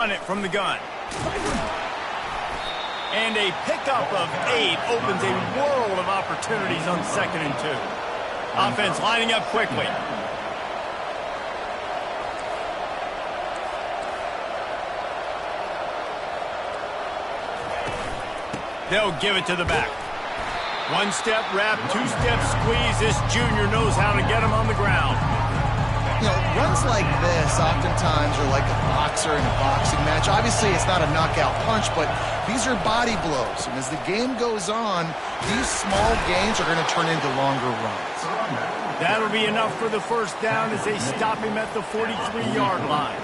On it from the gun. And a pickup of 8 opens a world of opportunities on 2nd and 2. Offense lining up quickly. They'll give it to the back. 1-step wrap, 2-step squeeze. This junior knows how to get him on the ground. You know, runs like this oftentimes are like a boxer in a boxing match. Obviously, it's not a knockout punch, but these are body blows. And as the game goes on, these small gains are going to turn into longer runs. That'll be enough for the first down as they stop him at the 43-yard line.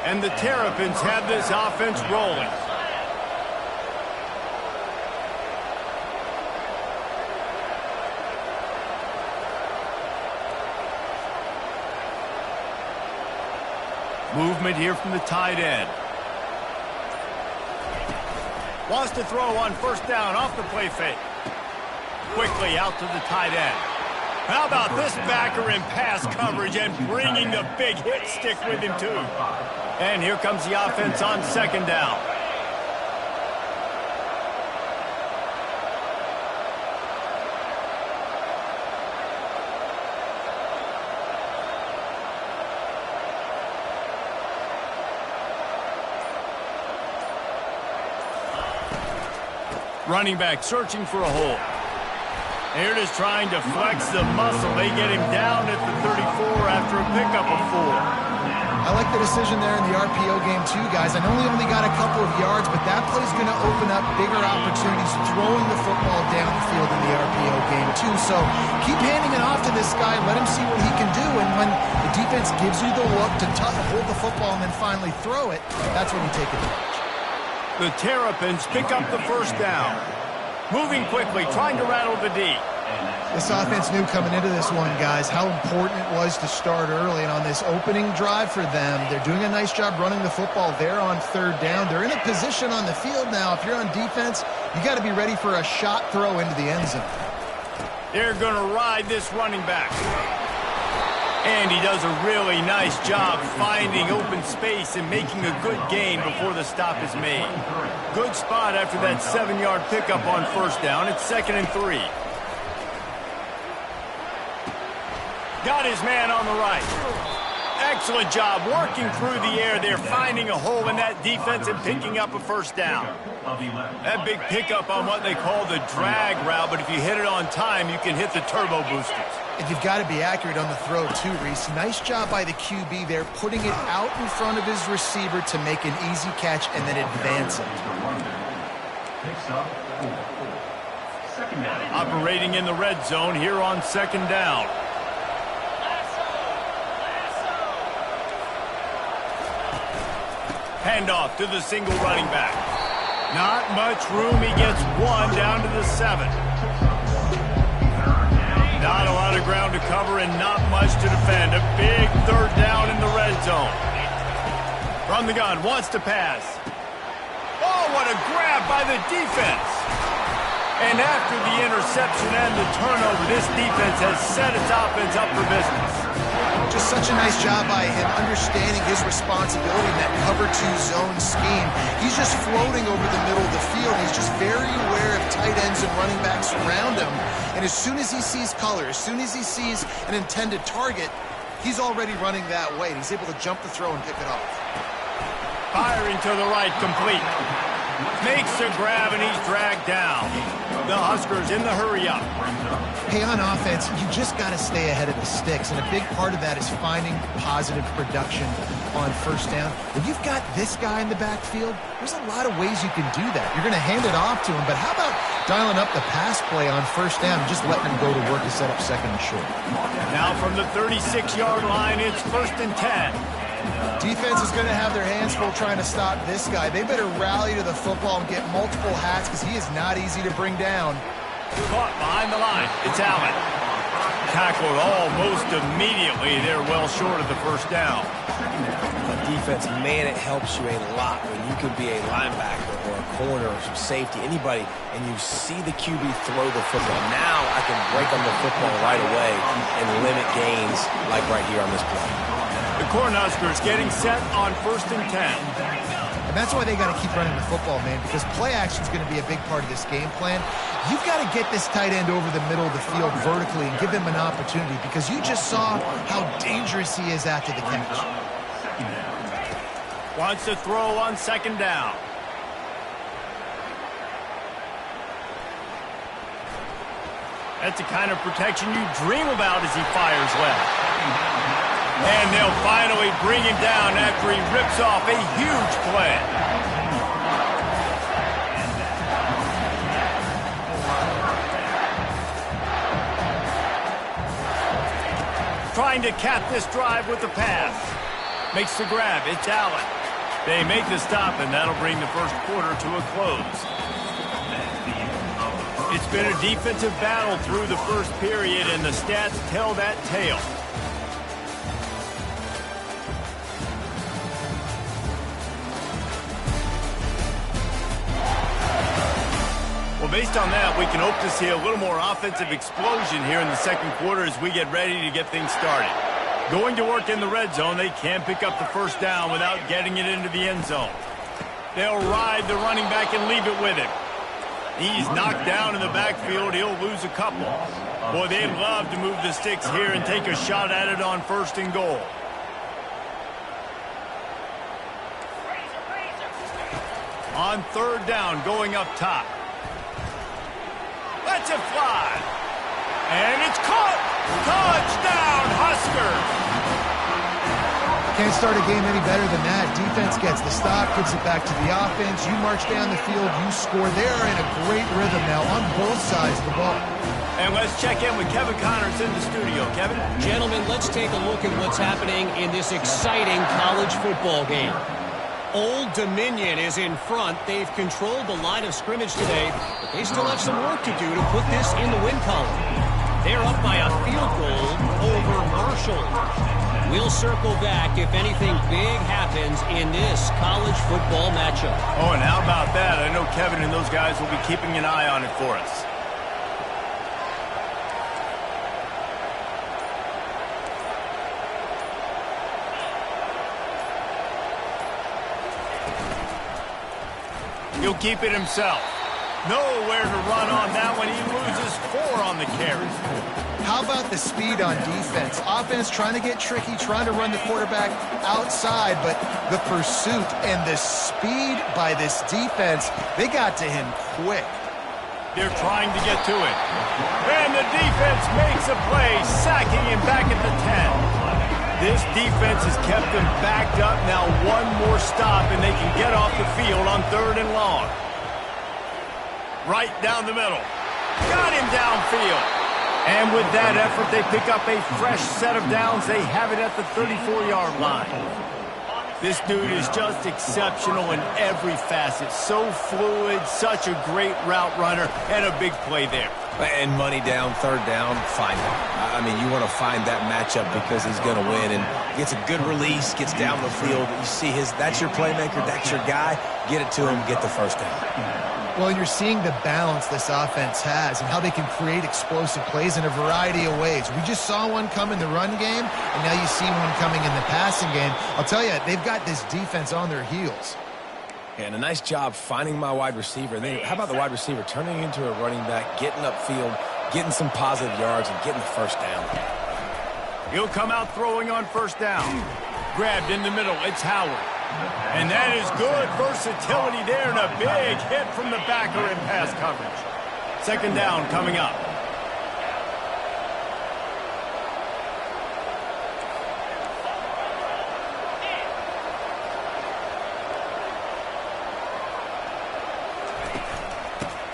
And the Terrapins have this offense rolling. Movement here from the tight end. Wants to throw on 1st down off the play fake. Quickly out to the tight end. How about this backer in pass coverage and bringing the big hit stick with him too. And here comes the offense on 2nd down. Running back searching for a hole. Here it is trying to flex the muscle. They get him down at the 34 after a pickup of 4. I like the decision there in the RPO game too, guys. I know he only got a couple of yards, but that play's going to open up bigger opportunities throwing the football down the field in the RPO game too. So keep handing it off to this guy. Let him see what he can do. And when the defense gives you the look to hold the football and then finally throw it, that's when you take advantage. The Terrapins pick up the 1st down. Moving quickly, trying to rattle the D. This offense knew coming into this one, guys, how important it was to start early. And on this opening drive for them, they're doing a nice job running the football there on 3rd down. They're in a position on the field now. If you're on defense, you got to be ready for a shot throw into the end zone. They're going to ride this running back. And he does a really nice job finding open space and making a good gain before the stop is made. Good spot after that 7-yard pickup on 1st down. It's 2nd and 3. Got his man on the right. Excellent job working through the air there, finding a hole in that defense and picking up a 1st down. That big pickup on what they call the drag route, but if you hit it on time, you can hit the turbo boosters. And you've got to be accurate on the throw too, Reese. Nice job by the QB there, putting it out in front of his receiver to make an easy catch and then advance it. Operating in the red zone here on 2nd down. Handoff to the single running back. Not much room. He gets 1 down to the 7. Not a lot of ground to cover and not much to defend. A big 3rd down in the red zone. From the gun, wants to pass. Oh, what a grab by the defense. And after the interception and the turnover, this defense has set its offense up for business. Just such a nice job by him understanding his responsibility in that cover 2 zone scheme. He's just floating over the middle of the field. He's just very aware of tight ends and running backs around him. And as soon as he sees color, as soon as he sees an intended target, he's already running that way. And he's able to jump the throw and pick it off. Firing to the right, complete. Makes a grab and he's dragged down. The Huskers in the hurry-up. Hey, on offense, you just got to stay ahead of the sticks, and a big part of that is finding positive production on 1st down. When you've got this guy in the backfield, there's a lot of ways you can do that. You're going to hand it off to him, but how about dialing up the pass play on 1st down and just letting him go to work to set up 2nd and short? Now from the 36-yard line, it's 1st and 10. Defense is going to have their hands full trying to stop this guy. They better rally to the football and get multiple hats because he is not easy to bring down. Caught behind the line. It's Allen. Tackled almost immediately. They're well short of the 1st down. On defense, man, it helps you a lot when you can be a linebacker or a corner or some safety, anybody, and you see the QB throw the football. Now I can break on the football right away and limit gains like right here on this play. The Cornhuskers getting set on 1st and 10. And that's why they got to keep running the football, man, because play action is going to be a big part of this game plan. You've got to get this tight end over the middle of the field vertically and give him an opportunity, because you just saw how dangerous he is after the catch. Wants to throw on second down. That's the kind of protection you dream about as he fires left. And they'll finally bring him down after he rips off a huge play. Trying to cap this drive with the pass. Makes the grab. It's Allen. They make the stop, and that'll bring the first quarter to a close. It's been a defensive battle through the first period, and the stats tell that tale. Well, based on that, we can hope to see a little more offensive explosion here in the second quarter as we get ready to get things started. Going to work in the red zone, they can't pick up the first down without getting it into the end zone. They'll ride the running back and leave it with him. He's knocked down in the backfield. He'll lose a couple. Boy, they'd love to move the sticks here and take a shot at it on first and goal. On third down, going up top. Lets it fly. And it's caught. Touchdown, Huskers. Can't start a game any better than that. Defense gets the stop, gives it back to the offense. You march down the field, you score. They're in a great rhythm now on both sides of the ball. And let's check in with Kevin Connors in the studio. Kevin? Gentlemen, let's take a look at what's happening in this exciting college football game. Old Dominion is in front. They've controlled the line of scrimmage today, but they still have some work to do to put this in the win column. They're up by a field goal over Marshall. We'll circle back if anything big happens in this college football matchup. Oh, and how about that? I know Kevin and those guys will be keeping an eye on it for us. He'll keep it himself. Nowhere to run on that one. He loses 4 on the carry. How about the speed on defense? Offense trying to get tricky, trying to run the quarterback outside, but the pursuit and the speed by this defense, they got to him quick. They're trying to get to it. And the defense makes a play, sacking him back at the 10. This defense has kept them backed up. Now one more stop, and they can get off the field on third and long. Right down the middle. Got him downfield. And with that effort, they pick up a fresh set of downs. They have it at the 34-yard line. This dude is just exceptional in every facet. So fluid, such a great route runner, and a big play there. And money down, third down, find him. I mean, you want to find that matchup because he's going to win. And gets a good release, gets down the field. You see that's your playmaker, that's your guy. Get it to him, get the first down. Well, you're seeing the balance this offense has and how they can create explosive plays in a variety of ways. We just saw one come in the run game, and now you see one coming in the passing game. I'll tell you, they've got this defense on their heels. And a nice job finding my wide receiver. And then how about the wide receiver turning into a running back, getting upfield, getting some positive yards, and getting the first down. He'll come out throwing on first down. Grabbed in the middle. It's Howard. And that is good versatility there, and a big hit from the backer in pass coverage. Second down coming up.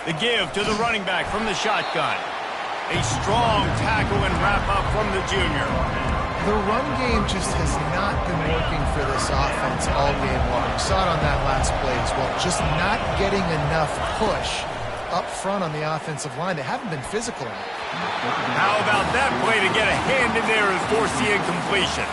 The give to the running back from the shotgun. A strong tackle and wrap up from the junior. The run game just has not been working for this offense all game long. We saw it on that last play as well. Just not getting enough push up front on the offensive line. They haven't been physical enough. How about that play to get a hand in there and force the incompletion?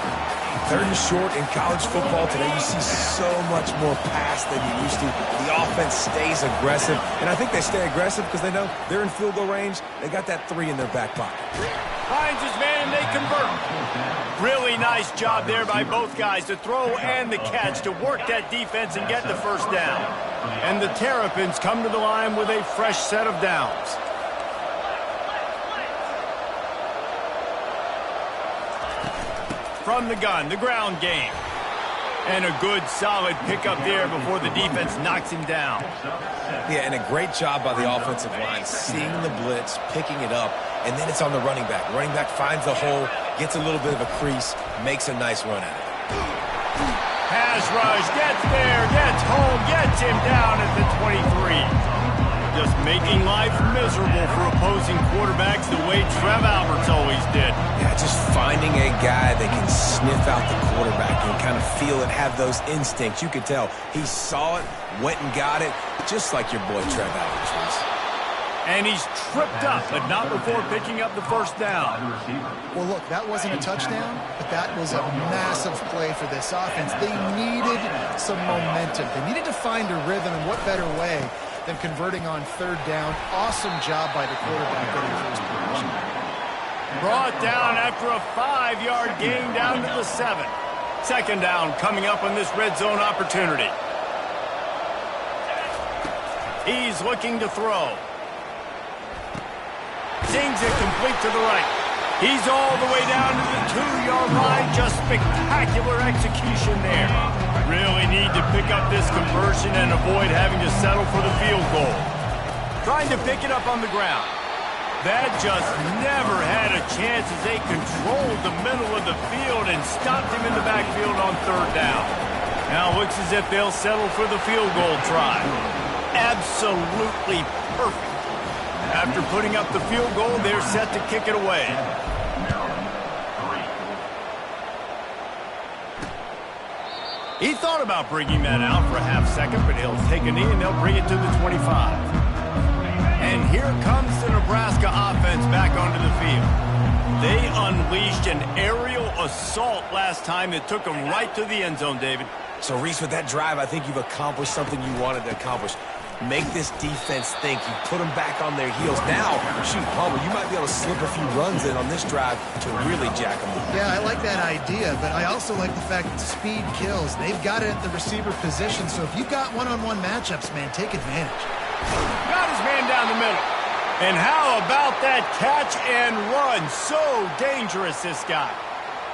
3rd and short in college football today, you see so much more pass than you used to. The offense stays aggressive, and I think they stay aggressive because they know they're in field goal range. They got that 3 in their back pocket. Finds his man, and they convert. Really nice job there by both guys, the throw and the catch, to work that defense and get the first down. And the Terrapins come to the line with a fresh set of downs. From the gun, the ground game. And a good, solid pickup there before the defense knocks him down. Yeah, and a great job by the offensive line, seeing the blitz, picking it up, and then it's on the running back. Running back finds the hole, gets a little bit of a crease, makes a nice run at it. Pass rush, gets there, gets home, gets him down at the 23. Just making life miserable for opposing quarterbacks the way Trev Alberts always did. Yeah, just finding a guy that can sniff out the quarterback and kind of feel it, have those instincts. You could tell he saw it, went and got it, just like your boy Trev Alberts was. And he's tripped up, but not before picking up the first down. Well, look, that wasn't a touchdown, but that was a massive play for this offense. They needed some momentum. They needed to find a rhythm, and what better way than converting on 3rd down. Awesome job by the quarterback getting first position. Brought down after a 5-yard gain down to the 7. 2nd down coming up on this red zone opportunity. He's looking to throw. Sings it complete to the right. He's all the way down to the 2-yard line. Just spectacular execution there. Really need to pick up this conversion and avoid having to settle for the field goal. Trying to pick it up on the ground. That just never had a chance as they controlled the middle of the field and stopped him in the backfield on 3rd down. Now looks as if they'll settle for the field goal try. Absolutely perfect. After putting up the field goal, they're set to kick it away. He thought about bringing that out for a half second, but he'll take a knee and they'll bring it to the 25. And here comes the Nebraska offense back onto the field. They unleashed an aerial assault last time that took them right to the end zone, David. So, Reese, with that drive, I think you've accomplished something you wanted to accomplish. Make this defense think. You put them back on their heels. Now, shoot, Palmer, you might be able to slip a few runs in on this drive to really jack them up. Yeah, I like that idea, but I also like the fact that speed kills. They've got it at the receiver position, so if you've got one-on-one matchups, man, take advantage. Got his man down the middle. And how about that catch and run? So dangerous, this guy.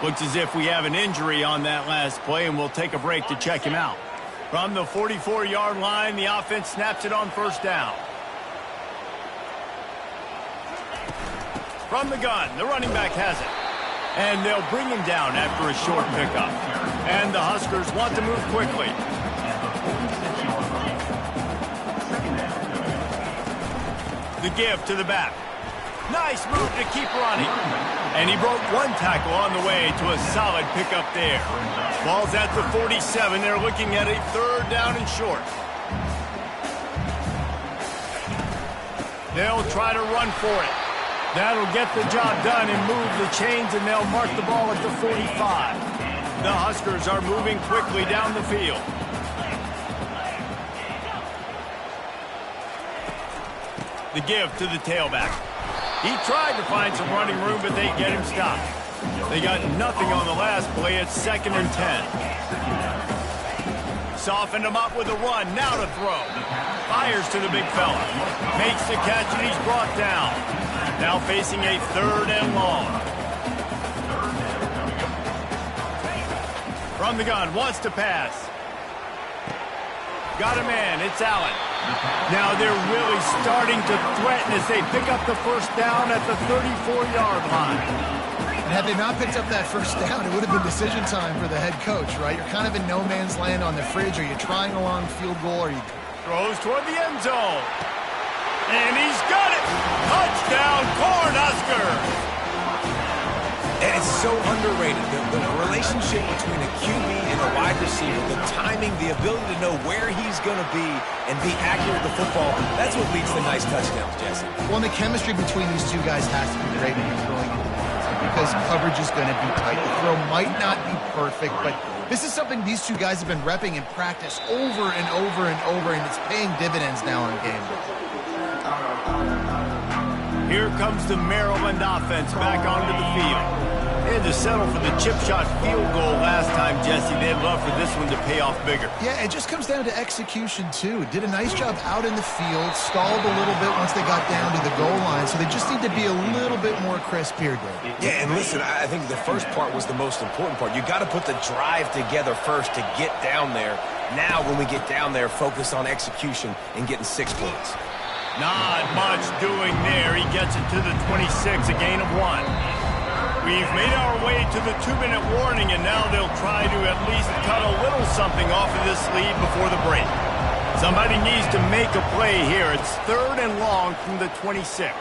Looks as if we have an injury on that last play, and we'll take a break to check him out. From the 44-yard line, the offense snaps it on 1st down. From the gun, the running back has it. And they'll bring him down after a short pickup. And the Huskers want to move quickly. The give to the back. Nice move to keep running. And he broke one tackle on the way to a solid pickup there. Ball's at the 47. They're looking at a 3rd down and short. They'll try to run for it. That'll get the job done and move the chains, and they'll mark the ball at the 45. The Huskers are moving quickly down the field. The give to the tailback. He tried to find some running room, but they get him stopped. They got nothing on the last play. It's 2nd and 10. Softened him up with a run. Now to throw. Fires to the big fella. Makes the catch, and he's brought down. Now facing a 3rd and long. From the gun, wants to pass. Got a man. It's Allen. Now they're really starting to threaten as they pick up the 1st down at the 34-yard line. And had they not picked up that 1st down, it would have been decision time for the head coach, right? You're kind of in no man's land on the fridge. Are you trying a long field goal? Or you throws toward the end zone. And he's got it. Touchdown, Cornhuskers. And it's so underrated. The relationship between a QB and a wide receiver, the timing, the ability to know where he's going to be and be accurate with the football, that's what leads to nice touchdowns, Jesse. Well, and the chemistry between these two guys has to be great when you're throwing into the because coverage is going to be tight. The throw might not be perfect, but this is something these two guys have been repping in practice over and over and over, and it's paying dividends now on game day. Here comes the Maryland offense back onto the field. They had to settle for the chip shot field goal last time, Jesse. They'd love for this one to pay off bigger. Yeah, it just comes down to execution, too. Did a nice job out in the field, stalled a little bit once they got down to the goal line, so they just need to be a little bit more crisp here, Dave. Yeah, and listen, I think the first part was the most important part. You got to put the drive together first to get down there. Now, when we get down there, focus on execution and getting 6 points. Not much doing there. He gets it to the 26, a gain of 1. We've made our way to the 2-minute warning, and now they'll try to at least cut a little something off of this lead before the break. Somebody needs to make a play here. It's 3rd and long from the 26.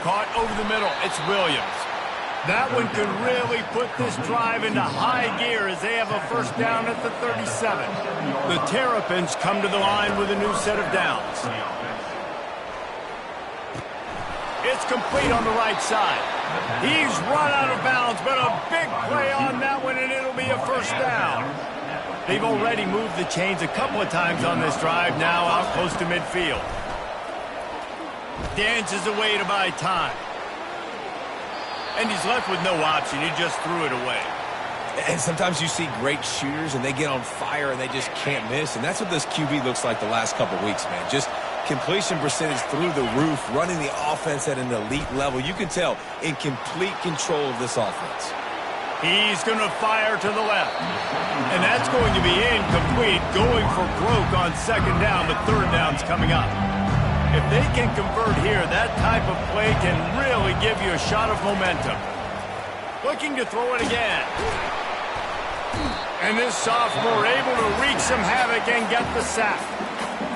Caught over the middle. It's Williams. That one could really put this drive into high gear as they have a first down at the 37. The Terrapins come to the line with a new set of downs. It's complete on the right side. He's run out of bounds, but a big play on that one, and it'll be a first down. They've already moved the chains a couple of times on this drive, now out close to midfield. Dances away to buy time. And he's left with no option. He just threw it away. And sometimes you see great shooters, and they get on fire, and they just can't miss. And that's what this QB looks like the last couple weeks, man. Just completion percentage through the roof, running the offense at an elite level. You can tell in complete control of this offense. He's going to fire to the left. And that's going to be incomplete, going for broke on 2nd down, but 3rd down's coming up. If they can convert here, that type of play can really give you a shot of momentum. Looking to throw it again. And this sophomore able to wreak some havoc and get the sack.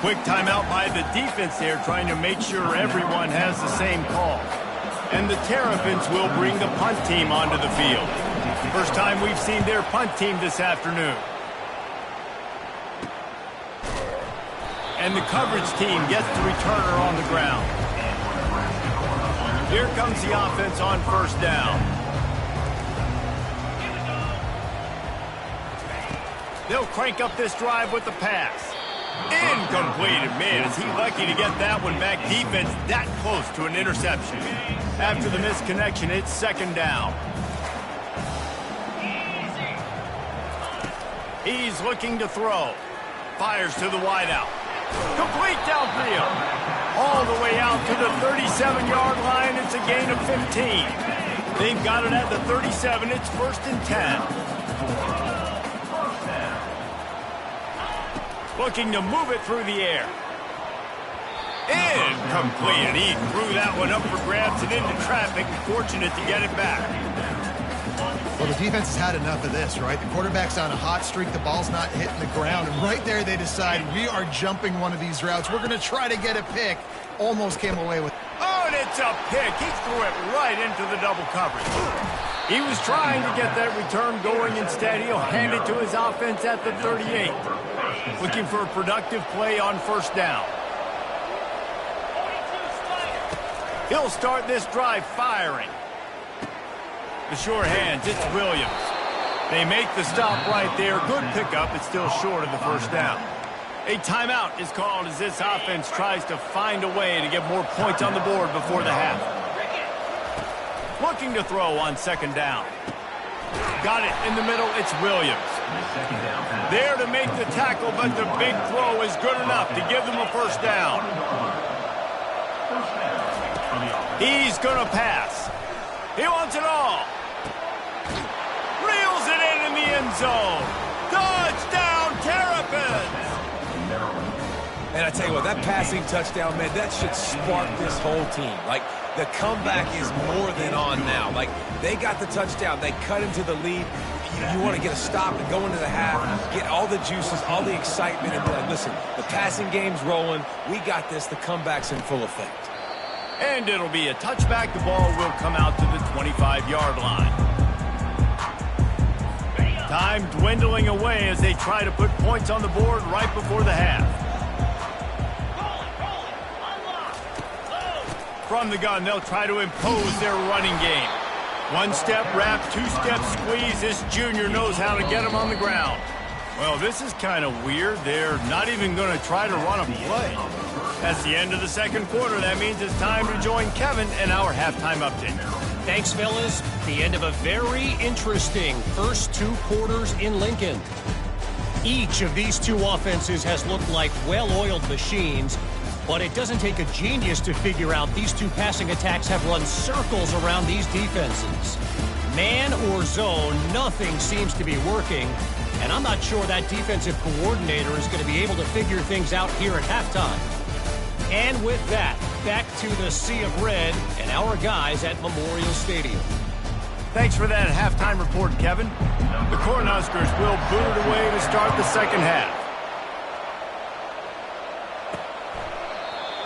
Quick timeout by the defense there, trying to make sure everyone has the same call. And the Terrapins will bring the punt team onto the field. First time we've seen their punt team this afternoon. And the coverage team gets the returner on the ground. Here comes the offense on 1st down. They'll crank up this drive with the pass. Incomplete. Man, is he lucky to get that one back. Defense that close to an interception. After the misconnection, it's 2nd down. He's looking to throw. Fires to the wideout. Complete downfield. All the way out to the 37-yard line. It's a gain of 15. They've got it at the 37. It's 1st and 10. Looking to move it through the air. Incomplete. He threw that one up for grabs and into traffic. Fortunate to get it back. Well, the defense has had enough of this, right? The quarterback's on a hot streak. The ball's not hitting the ground. And right there they decide, we are jumping one of these routes. We're going to try to get a pick. Almost came away with it. Oh, and it's a pick. He threw it right into the double coverage. He was trying to get that return going. Instead, he'll hand it to his offense at the 38. Looking for a productive play on 1st down. He'll start this drive firing. The sure hands, it's Williams. They make the stop right there. Good pickup. It's still short of the 1st down. A timeout is called as this offense tries to find a way to get more points on the board before the half. Looking to throw on 2nd down. Got it in the middle. It's Williams. There to make the tackle, but the big throw is good enough to give them a 1st down. He's going to pass. He wants it all. Reels it in the end zone. Touchdown, Terrapins! And I tell you what, that passing touchdown, man, that should spark this whole team. Like, the comeback is more than on now. Like, they got the touchdown. They cut into the lead. You want to get a stop and go into the half, get all the juices, all the excitement, and be like, listen, the passing game's rolling. We got this. The comeback's in full effect. And it'll be a touchback. The ball will come out to the 25-yard line. Time dwindling away as they try to put points on the board right before the half. From the gun, they'll try to impose their running game. One-step wrap, two-step squeeze. This junior knows how to get him on the ground. Well, this is kind of weird. They're not even going to try to run a play. That's the end of the second quarter. That means it's time to join Kevin and our halftime update. Thanks, fellas. The end of a very interesting first 2 quarters in Lincoln. Each of these 2 offenses has looked like well-oiled machines, but it doesn't take a genius to figure out these 2 passing attacks have run circles around these defenses. Man or zone, nothing seems to be working, and I'm not sure that defensive coordinator is going to be able to figure things out here at halftime. And with that, back to the Sea of Red and our guys at Memorial Stadium. Thanks for that halftime report, Kevin. The Cornhuskers will boot it away to start the second half.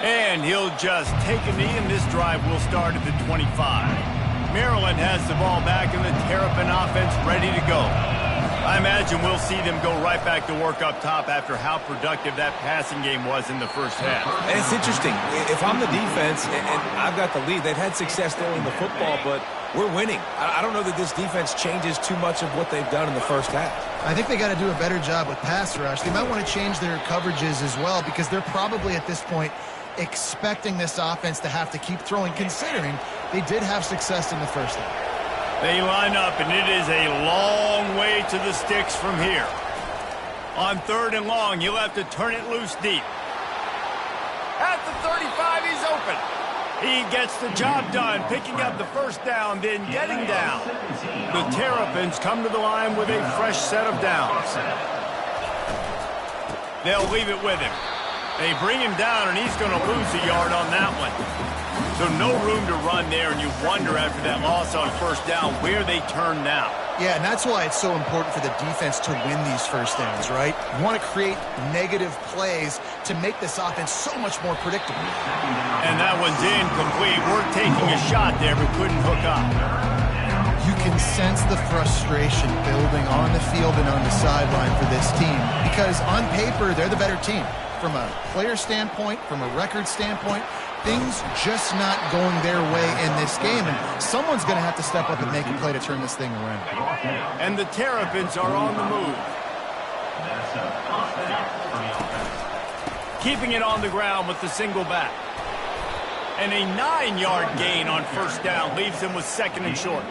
And he'll just take a knee, and this drive will start at the 25. Maryland has the ball back, and the Terrapin offense ready to go. I imagine we'll see them go right back to work up top after how productive that passing game was in the first half. And it's interesting. If I'm the defense and I've got the lead, they've had success throwing the football, but we're winning. I don't know that this defense changes too much of what they've done in the first half. I think they got to do a better job with pass rush. They might want to change their coverages as well, because they're probably at this point expecting this offense to have to keep throwing, considering they did have success in the first half. They line up, and it is a long way to the sticks from here. On 3rd and long, he'll have to turn it loose deep. At the 35, he's open. He gets the job done, picking up the first down, then getting down. The Terrapins come to the line with a fresh set of downs. They'll leave it with him. They bring him down, and he's going to lose a yard on that one. So no room to run there, and you wonder after that loss on first down where they turn now. Yeah, and that's why it's so important for the defense to win these first downs, right? You want to create negative plays to make this offense so much more predictable. And that one's incomplete. We're taking a shot there, but couldn't hook up. You can sense the frustration building on the field and on the sideline for this team, because on paper, they're the better team. From a player standpoint, from a record standpoint, things just not going their way in this game, and someone's going to have to step up and make a play to turn this thing around. And the Terrapins are on the move. Keeping it on the ground with the single back. And a 9-yard gain on first down leaves him with 2nd and short.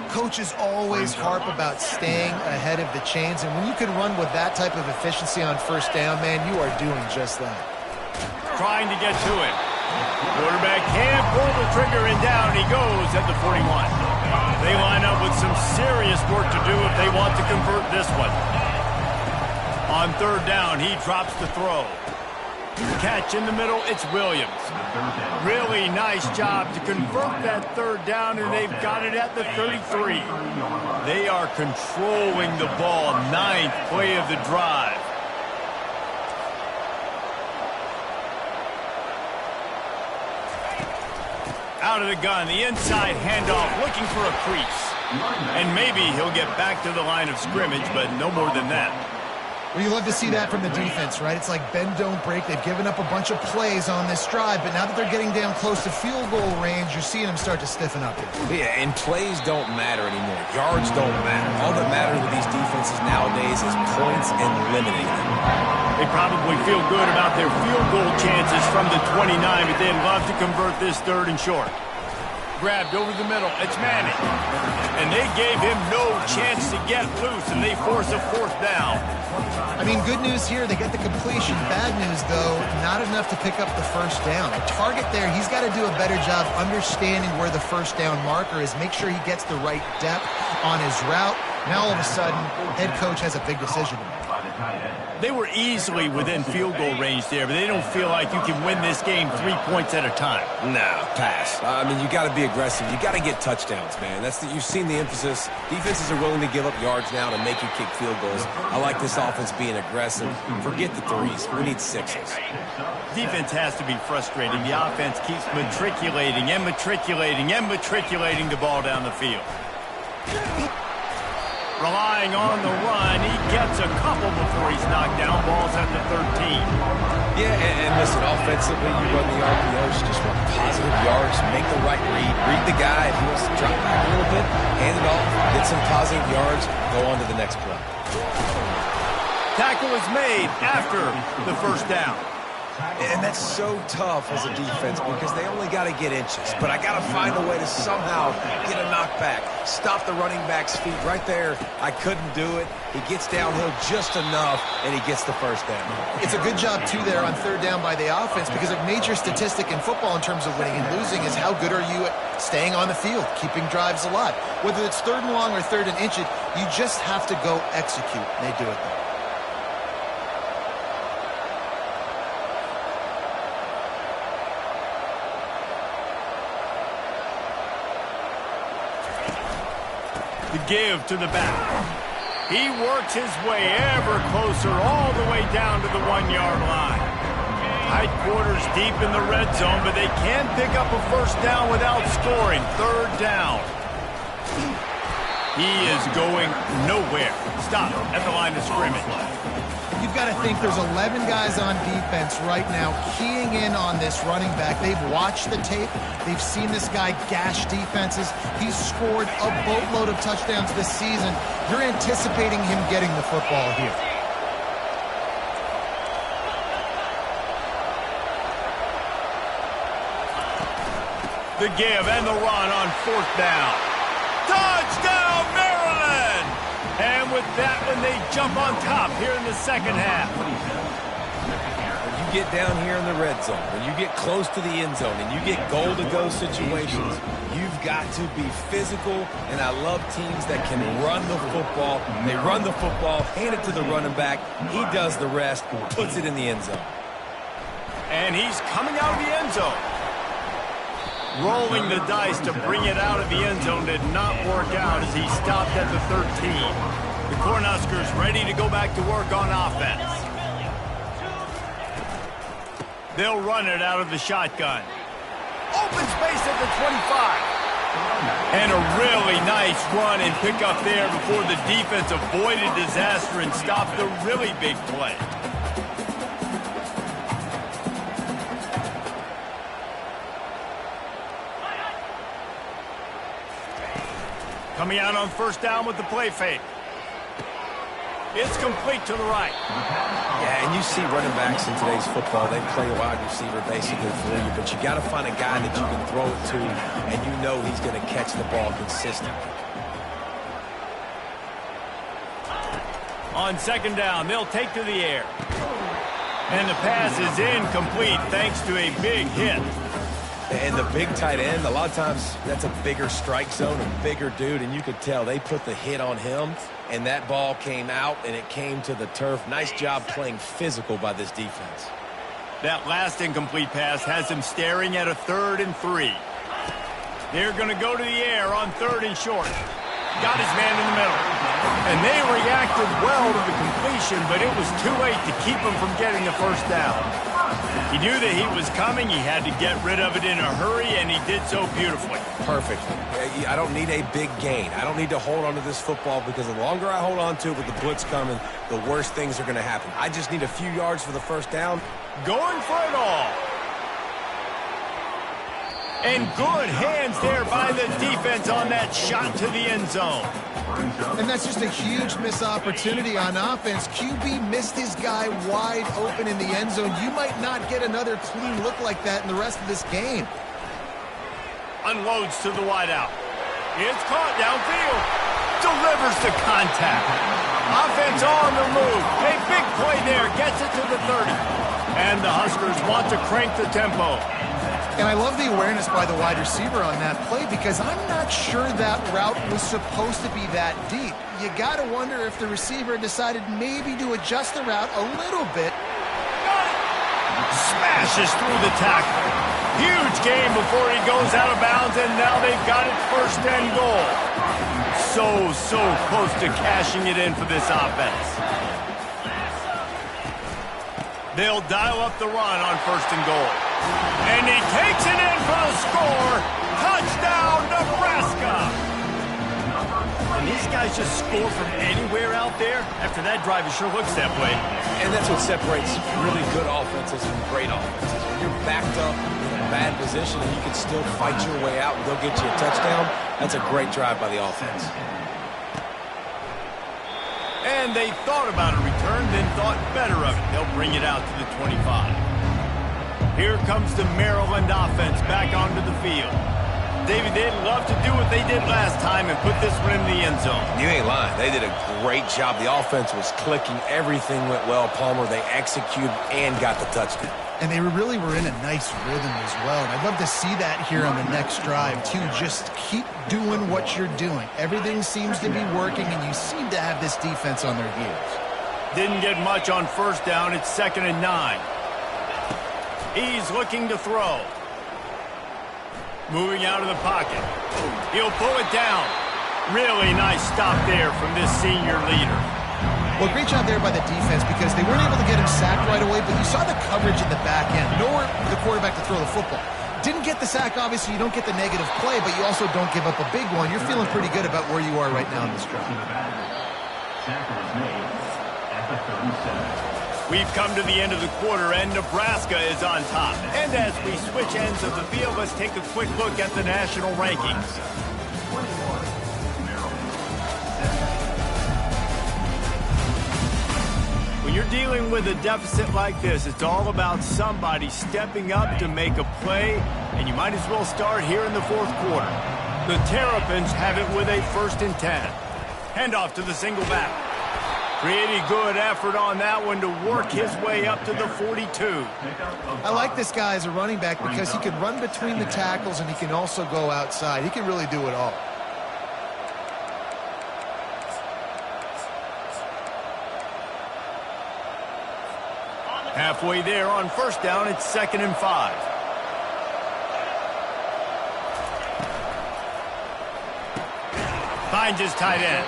Coaches always harp about staying ahead of the chains, and when you can run with that type of efficiency on first down, man, you are doing just that. Trying to get to it. Quarterback can't pull the trigger, and down he goes at the 41. They line up with some serious work to do if they want to convert this one. On 3rd down, he drops the throw. Catch in the middle, it's Williams. Really nice job to convert that 3rd down, and they've got it at the 33. They are controlling the ball. 9th play of the drive. Out of the gun, the inside handoff, looking for a crease. And maybe he'll get back to the line of scrimmage, but no more than that. Well, you love to see that from the defense, right? It's like bend, don't break. They've given up a bunch of plays on this drive, but now that they're getting down close to field goal range, you're seeing them start to stiffen up here. Yeah, and plays don't matter anymore. Yards don't matter. All that matters with these defenses nowadays is points and limiting them. They probably feel good about their field goal chances from the 29, but they'd love to convert this 3rd and short. Grabbed over the middle. It's Manning. And they gave him no chance to get loose, and they force a 4th down. I mean, good news here, they get the completion. Bad news, though, not enough to pick up the first down. A target there, he's got to do a better job understanding where the first down marker is, make sure he gets the right depth on his route. Now, all of a sudden, head coach has a big decision to make. They were easily within field goal range there, but they don't feel like you can win this game 3 points at a time. No, pass. I mean, you got to be aggressive. You got to get touchdowns, man. You've seen the emphasis. Defenses are willing to give up yards now to make you kick field goals. I like this offense being aggressive. Forget the 3s. We need 6s. Defense has to be frustrating. The offense keeps matriculating and matriculating and matriculating the ball down the field. Relying on the run, he gets a couple before he's knocked down. Ball's at the 13. Yeah, and listen, offensively, you run the RPOs, just run positive yards, make the right read the guy. If he wants to drop back a little bit, hand it off, get some positive yards, go on to the next play. Tackle is made after the first down. And that's so tough as a defense because they only got to get inches. But I got to find a way to somehow get a knockback, stop the running back's feet right there. I couldn't do it. He gets downhill just enough, and he gets the first down. It's a good job, too, there on third down by the offense because a major statistic in football in terms of winning and losing is how good are you at staying on the field, keeping drives alive. Whether it's third and long or third and inches, you just have to go execute. And they do it there. The give to the back. He works his way ever closer all the way down to the 1-yard line. Tight quarters deep in the red zone, but they can't pick up a first down without scoring. Third down. He is going nowhere. Stop at the line of scrimmage. You've got to think there's 11 guys on defense right now keying in on this running back. They've watched the tape. They've seen this guy gash defenses. He's scored a boatload of touchdowns this season. You're anticipating him getting the football here. The give and the run on fourth down. Touchdown, Maryland! And with that one, they jump on top here in the second half. When you get down here in the red zone, when you get close to the end zone, and you get goal-to-go situations, you've got to be physical, and I love teams that can run the football. They run the football, hand it to the running back. He does the rest, puts it in the end zone. And he's coming out of the end zone. Rolling the dice to bring it out of the end zone did not work out as he stopped at the 13. The Cornhuskers ready to go back to work on offense. They'll run it out of the shotgun. Open space at the 25. And a really nice run and pick up there before the defense avoided disaster and stopped the really big play. Coming out on first down with the play fake. It's complete to the right. Yeah, and you see running backs in today's football, they play a wide receiver basically for you, but you got to find a guy that you can throw it to, and you know he's going to catch the ball consistently. On second down, they'll take to the air. And the pass is incomplete thanks to a big hit. And the big tight end, a lot of times that's a bigger strike zone, a bigger dude, and you could tell they put the hit on him, and that ball came out, and it came to the turf. Nice job playing physical by this defense. That last incomplete pass has him staring at a 3rd and 3. They're going to go to the air on 3rd and short. Got his man in the middle. And they reacted well to the completion, but it was too late to keep him from getting the first down. He knew that he was coming. He had to get rid of it in a hurry, and he did so beautifully. Perfectly. I don't need a big gain. I don't need to hold on to this football because the longer I hold on to it with the blitz coming, the worse things are going to happen. I just need a few yards for the first down. Going for it all. And good hands there by the defense on that shot to the end zone. And that's just a huge missed opportunity on offense. QB missed his guy wide open in the end zone. You might not get another clean look like that in the rest of this game. Unloads to the wideout. It's caught downfield. Delivers the contact. Offense on the move. A big play there. Gets it to the 30. And the Huskers want to crank the tempo. And I love the awareness by the wide receiver on that play because I'm not sure that route was supposed to be that deep. You got to wonder if the receiver decided maybe to adjust the route a little bit. Smashes through the tackle. Huge game before he goes out of bounds, and now they've got it 1st and goal. So close to cashing it in for this offense. They'll dial up the run on 1st and goal. And he takes it in for the score. Touchdown, Nebraska. Can these guys just score from anywhere out there? After that drive, it sure looks that way. And that's what separates really good offenses from great offenses. When you're backed up in a bad position and you can still fight your way out and go get you a touchdown, that's a great drive by the offense. And they thought about a return, then thought better of it. They'll bring it out to the 25. Here comes the Maryland offense back onto the field. David, they'd love to do what they did last time and put this one in the end zone. You ain't lying. They did a great job. The offense was clicking. Everything went well. Palmer, they executed and got the touchdown. And they really were in a nice rhythm as well. And I'd love to see that here on the next drive, too. Just keep doing what you're doing. Everything seems to be working, and you seem to have this defense on their heels. Didn't get much on first down. It's 2nd and 9. He's looking to throw. Moving out of the pocket. He'll pull it down. Really nice stop there from this senior leader. Well, great job there by the defense because they weren't able to get him sacked right away, but you saw the coverage in the back end. Nowhere for the quarterback to throw the football. Didn't get the sack, obviously. You don't get the negative play, but you also don't give up a big one. You're feeling pretty good about where you are right now in this drive. We've come to the end of the quarter, and Nebraska is on top. And as we switch ends of the field, let's take a quick look at the national rankings. When you're dealing with a deficit like this, it's all about somebody stepping up to make a play, and you might as well start here in the fourth quarter. The Terrapins have it with a 1st and 10. Handoff to the single back. Pretty good effort on that one to work his way up to the 42. I like this guy as a running back because he can run between the tackles and he can also go outside. He can really do it all. Halfway there on first down, it's 2nd and 5. Finds his tight end.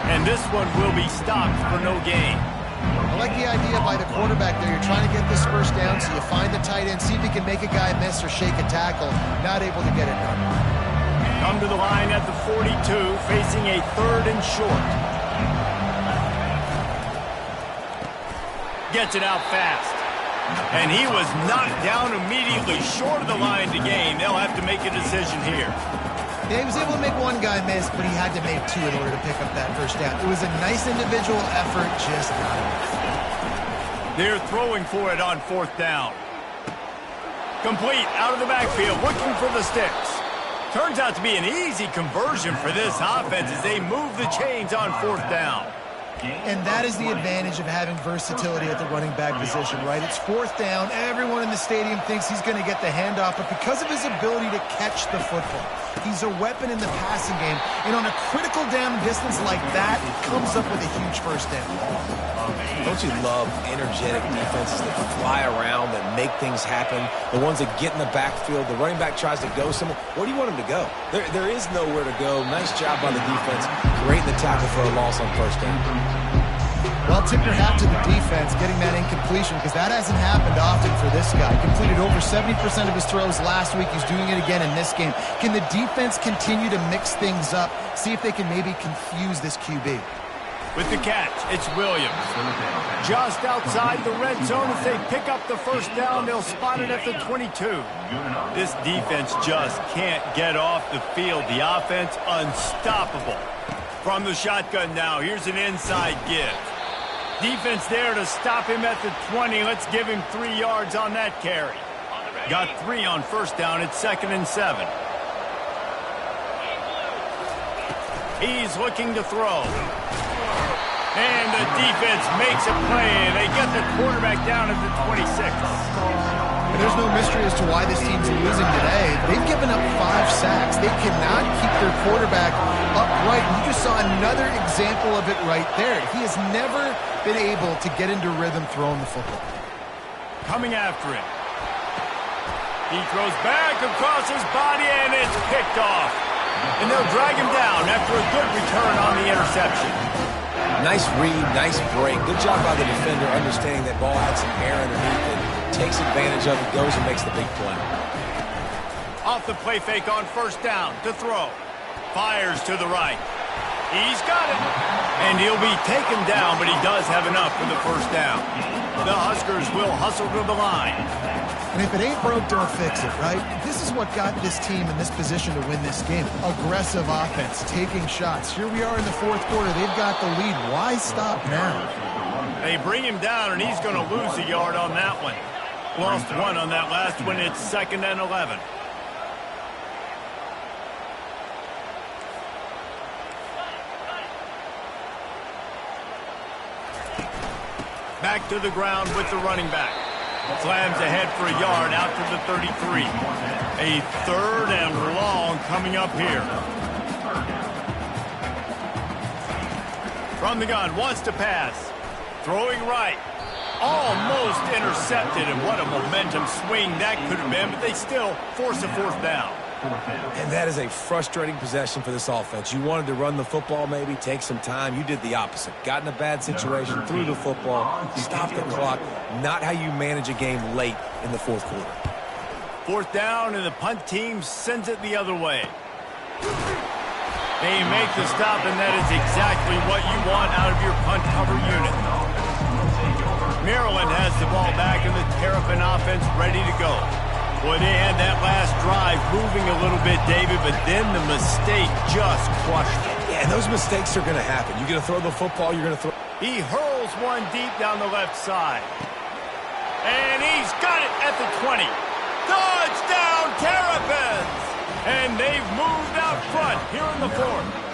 And this one will be stopped for no gain. I like the idea by the quarterback there. You're trying to get this first down, so you find the tight end, see if he can make a guy miss or shake a tackle. Not able to get it done. Come to the line at the 42, facing a 3rd and short. Gets it out fast. And he was knocked down immediately short of the line to gain. They'll have to make a decision here. Yeah, he was able to make one guy miss, but he had to make 2 in order to pick up that first down. It was a nice individual effort, just not enough. They're throwing for it on 4th down. Complete out of the backfield, looking for the sticks. Turns out to be an easy conversion for this offense as they move the chains on 4th down. And that is the advantage of having versatility at the running back position, right? It's 4th down. Everyone in the stadium thinks he's going to get the handoff, but because of his ability to catch the football, he's a weapon in the passing game. And on a critical down distance like that, comes up with a huge first down. Don't you love energetic defenses that fly around, that make things happen? The ones that get in the backfield, the running back tries to go somewhere. Where do you want him to go? There is nowhere to go. Nice job by the defense, creating the tackle for a loss on first down. Well, tip your hat to the defense getting that incompletion because that hasn't happened often for this guy. Completed over 70% of his throws last week. He's doing it again in this game. Can the defense continue to mix things up? See if they can maybe confuse this QB. With the catch, it's Williams. Just outside the red zone as they pick up the first down. They'll spot it at the 22. This defense just can't get off the field. The offense unstoppable. From the shotgun now, here's an inside give. Defense there to stop him at the 20. Let's give him 3 yards on that carry. Got 3 on first down. It's 2nd and 7. He's looking to throw. And the defense makes a play. They get the quarterback down at the 26. And there's no mystery as to why this team's losing today. They've given up 5 sacks. They cannot keep their quarterback upright. You just saw another example of it right there. He has never been able to get into rhythm throwing the football. Coming after him. He throws back across his body, and it's picked off. And they'll drag him down after a good return on the interception. Nice read, nice break. Good job by the defender understanding that ball had some air underneath it. Takes advantage of it, goes and makes the big play. Off the play fake on first down to throw. Fires to the right. He's got it. And he'll be taken down, but he does have enough for the first down. The Huskers will hustle to the line. And if it ain't broke, don't fix it, right? This is what got this team in this position to win this game. Aggressive offense, taking shots. Here we are in the fourth quarter. They've got the lead. Why stop now? They bring him down, and he's going to lose a yard on that one. Lost one on that last one. It's 2nd and 11. Back to the ground with the running back. Slams ahead for a yard out to the 33. A 3rd and long coming up here. From the gun, wants to pass. Throwing right. Almost intercepted, and what a momentum swing that could have been, but they still force a 4th down. And that is a frustrating possession for this offense. You wanted to run the football, maybe take some time. You did the opposite. Got in a bad situation, threw the football, stopped the clock. Not how you manage a game late in the fourth quarter. 4th down, and the punt team sends it the other way. They make the stop, and that is exactly what you want out of your punt cover unit. Maryland has the ball back, and the Terrapin offense ready to go. Boy, they had that last drive moving a little bit, David, but then the mistake just crushed it. Yeah, and those mistakes are going to happen. You're going to throw the football, you're going to throw. He hurls one deep down the left side. And he's got it at the 20. Touchdown, Terrapins! And they've moved out front here in the 4th.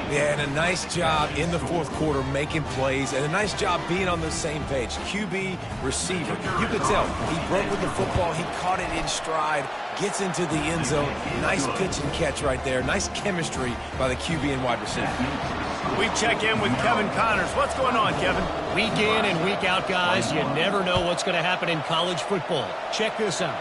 Yeah, and a nice job in the fourth quarter making plays, and a nice job being on the same page. QB, receiver. You could tell he broke with the football. He caught it in stride, gets into the end zone. Nice pitch and catch right there. Nice chemistry by the QB and wide receiver. We check in with Kevin Connors. What's going on, Kevin? Week in and week out, guys, you never know what's going to happen in college football. Check this out.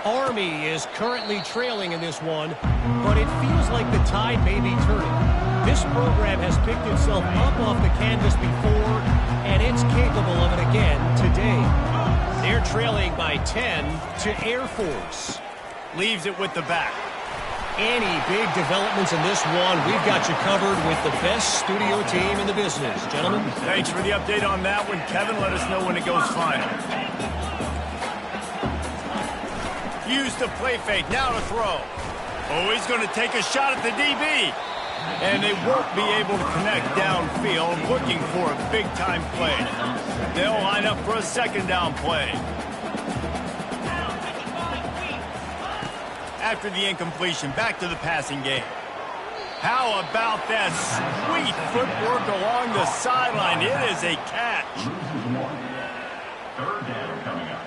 Army is currently trailing in this one, but it feels like the tide may be turning. This program has picked itself up off the canvas before, and it's capable of it again today. They're trailing by 10 to Air Force. Leaves it with the back. Any big developments in this one, we've got you covered with the best studio team in the business. Gentlemen. Thanks for the update on that one, Kevin. Let us know when it goes final. Use the play fake. Now to throw. Oh, he's going to take a shot at the DB. And they won't be able to connect downfield, looking for a big-time play. They'll line up for a second down play. After the incompletion, back to the passing game. How about that sweet footwork along the sideline? It is a catch. Third down coming up.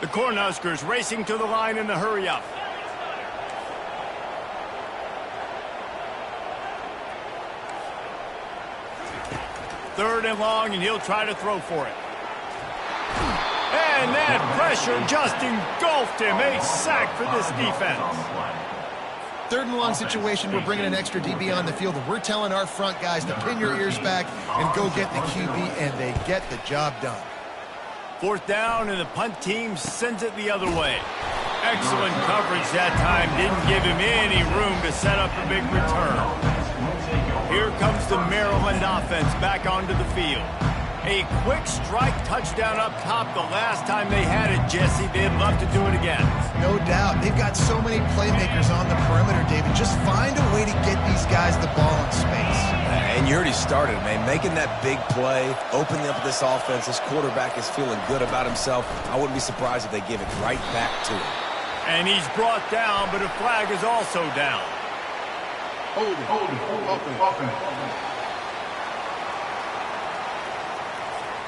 The Cornhuskers racing to the line in the hurry-up. Third and long, and he'll try to throw for it. And that pressure just engulfed him. A sack for this defense. Third and long situation, we're bringing an extra DB on the field, and we're telling our front guys to pin your ears back and go get the QB, and they get the job done. Fourth down, and the punt team sends it the other way. Excellent coverage that time. Didn't give him any room to set up a big return. Here comes the Maryland offense back onto the field. A quick strike touchdown up top the last time they had it, Jesse. They'd love to do it again. No doubt. They've got so many playmakers on the perimeter, David. Just find a way to get these guys the ball in space. And you already started, man. Making that big play, opening up this offense. This quarterback is feeling good about himself. I wouldn't be surprised if they give it right back to him. And he's brought down, but a flag is also down.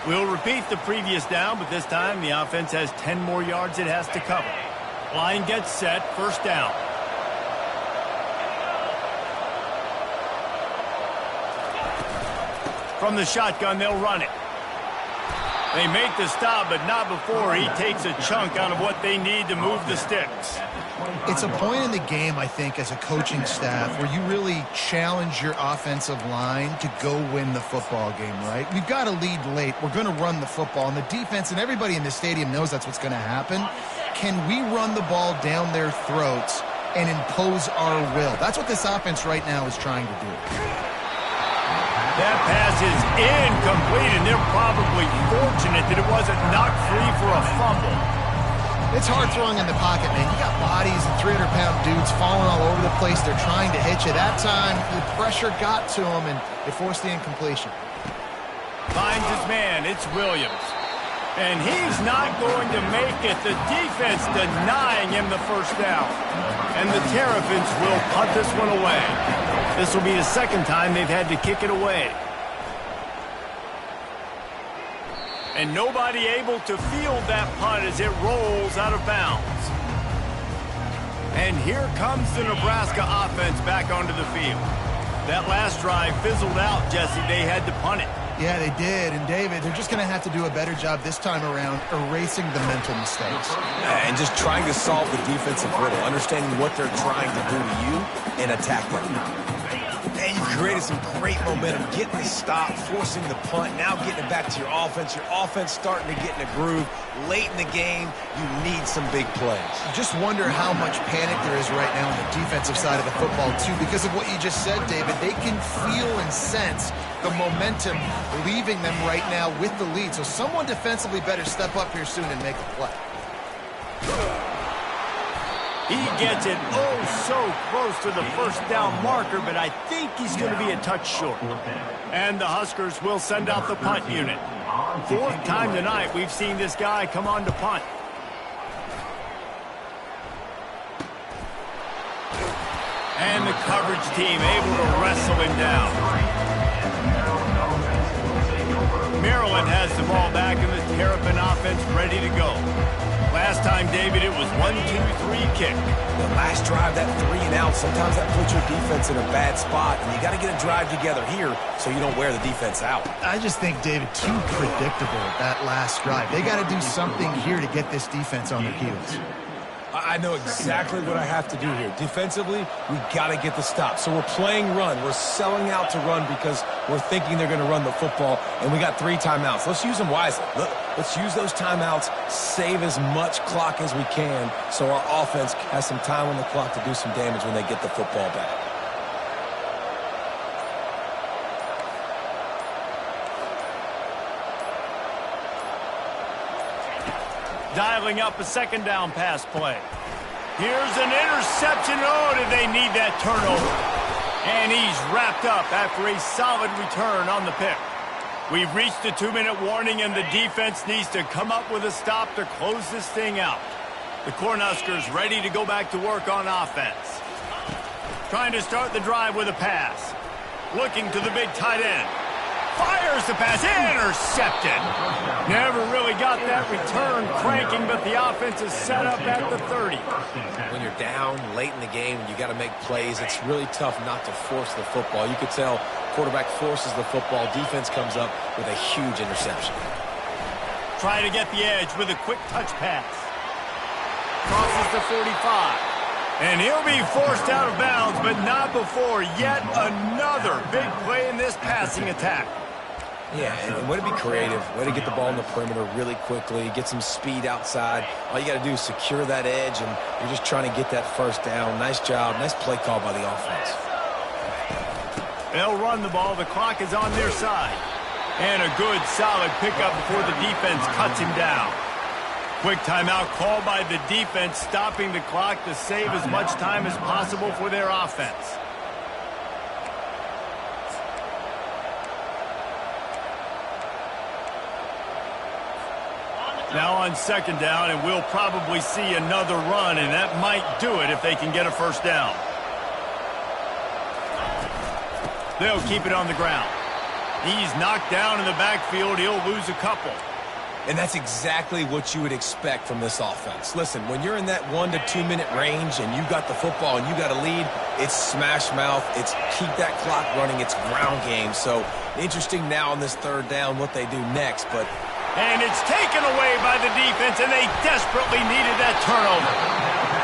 We'll repeat the previous down, but this time the offense has 10 more yards it has to cover. Line gets set, first down. From the shotgun, they'll run it. They make the stop, but not before he takes a chunk out of what they need to move the sticks. It's a point in the game, I think, as a coaching staff where you really challenge your offensive line to go win the football game, right? We've got to lead late. We're going to run the football, and the defense and everybody in the stadium knows that's what's going to happen. Can we run the ball down their throats and impose our will? That's what this offense right now is trying to do. That pass is incomplete, and they're probably fortunate that it wasn't knocked free for a fumble. It's hard throwing in the pocket, man. You got bodies and 300-pound dudes falling all over the place. They're trying to hit you. That time, the pressure got to him, and it forced the incompletion. Finds his man. It's Williams. And he's not going to make it. The defense denying him the first down. And the Terrapins will punt this one away. This will be the second time they've had to kick it away. And nobody able to field that punt as it rolls out of bounds. And here comes the Nebraska offense back onto the field. That last drive fizzled out, Jesse. They had to punt it. Yeah, they did. And, David, they're just going to have to do a better job this time around erasing the mental mistakes. And just trying to solve the defensive riddle, understanding what they're trying to do to you and attack them. And you created some great momentum, getting the stop, forcing the punt, now getting it back to your offense. Your offense starting to get in a groove. Late in the game, you need some big plays. You just wonder how much panic there is right now on the defensive side of the football, too, because of what you just said, David. They can feel and sense the momentum leaving them right now with the lead. So someone defensively better step up here soon and make a play. He gets it so close to the first down marker, but I think he's going to be a touch short. And the Huskers will send out the punt unit. Fourth time tonight we've seen this guy come on to punt. And the coverage team able to wrestle him down. Maryland has the ball back in the Terrapin offense ready to go. Last time, David, it was 1-2-3 kick. The last drive, that 3 and out, sometimes that puts your defense in a bad spot, and you got to get a drive together here so you don't wear the defense out. I just think, David, too predictable that last drive. They got to do something here to get this defense on their heels. I know exactly what I have to do here. Defensively, we got to get the stop. So we're playing run. We're selling out to run because we're thinking they're going to run the football, and we got 3 timeouts. Let's use them wisely. Let's use those timeouts, save as much clock as we can so our offense has some time on the clock to do some damage when they get the football back. Dialing up a second down pass play. Here's an interception. Oh, did they need that turnover? And he's wrapped up after a solid return on the pick. We've reached the 2-minute warning, and the defense needs to come up with a stop to close this thing out. The Cornhuskers ready to go back to work on offense. Trying to start the drive with a pass. Looking to the big tight end. Fires the pass, intercepted. Never really got that return cranking, but the offense is set up at the 30. When you're down late in the game and you got to make plays, it's really tough not to force the football. You could tell quarterback forces the football, defense comes up with a huge interception. Trying to get the edge with a quick touch pass. Crosses the 45. And he'll be forced out of bounds, but not before yet another big play in this passing attack. Yeah, and way to be creative, way to get the ball in the perimeter really quickly, get some speed outside. All you got to do is secure that edge, and you're just trying to get that first down. Nice job, nice play call by the offense. They'll run the ball. The clock is on their side. And a good, solid pickup before the defense cuts him down. Quick timeout called by the defense, stopping the clock to save as much time as possible for their offense. Now on second down, and we'll probably see another run, and that might do it if they can get a first down. They'll keep it on the ground. He's knocked down in the backfield. He'll lose a couple. And that's exactly what you would expect from this offense. Listen, when you're in that 1 to 2 minute range and you got the football and you got a lead, it's smash mouth, it's keep that clock running, it's ground game. So interesting now on this third down what they do next, but... And it's taken away by the defense, and they desperately needed that turnover.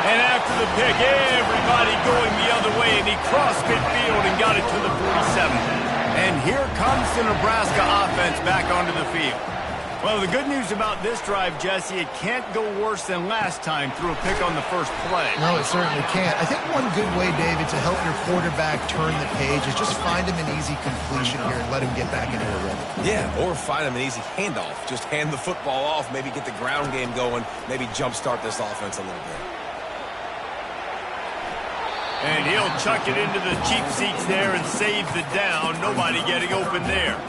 And after the pick, everybody going the other way, and he crossed midfield and got it to the 47. And here comes the Nebraska offense back onto the field. Well, the good news about this drive, Jesse, it can't go worse than last time through a pick on the first play. No, it certainly can't. I think one good way, David, to help your quarterback turn the page is just find him an easy completion here and let him get back into a rhythm. Yeah, or find him an easy handoff. Just hand the football off, maybe get the ground game going, maybe jumpstart this offense a little bit. And he'll chuck it into the cheap seats there and save the down. Nobody getting open there.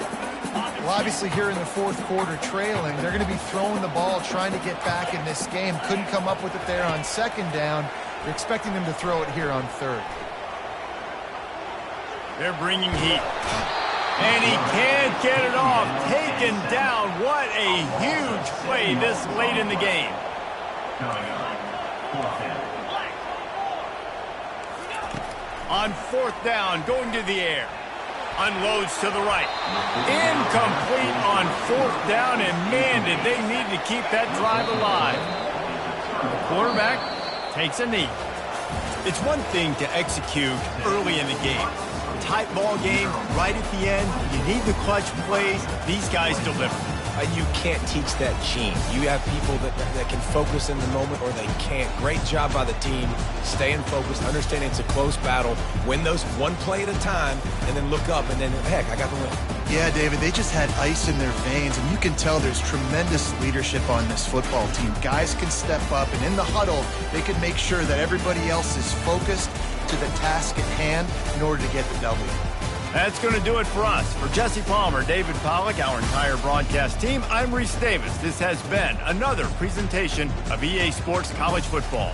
Well, obviously here in the fourth quarter trailing, they're going to be throwing the ball, trying to get back in this game. Couldn't come up with it there on second down. You're expecting them to throw it here on third. They're bringing heat. And he can't get it off. Taken down. What a huge play this late in the game. On fourth down, going to the air. Unloads to the right. Incomplete on fourth down, and man, did they need to keep that drive alive. The quarterback takes a knee. It's one thing to execute early in the game. Tight ball game, right at the end, you need the clutch plays. These guys deliver. You can't teach that gene. You have people that can focus in the moment or they can't. Great job by the team, staying focused, understanding it's a close battle, win those one play at a time, and then look up, and then, heck, I got the win. Yeah, David, they just had ice in their veins, and you can tell there's tremendous leadership on this football team. Guys can step up, and in the huddle, they can make sure that everybody else is focused to the task at hand in order to get the W. That's going to do it for us. For Jesse Palmer, David Pollack, our entire broadcast team, I'm Reese Davis. This has been another presentation of EA Sports College Football.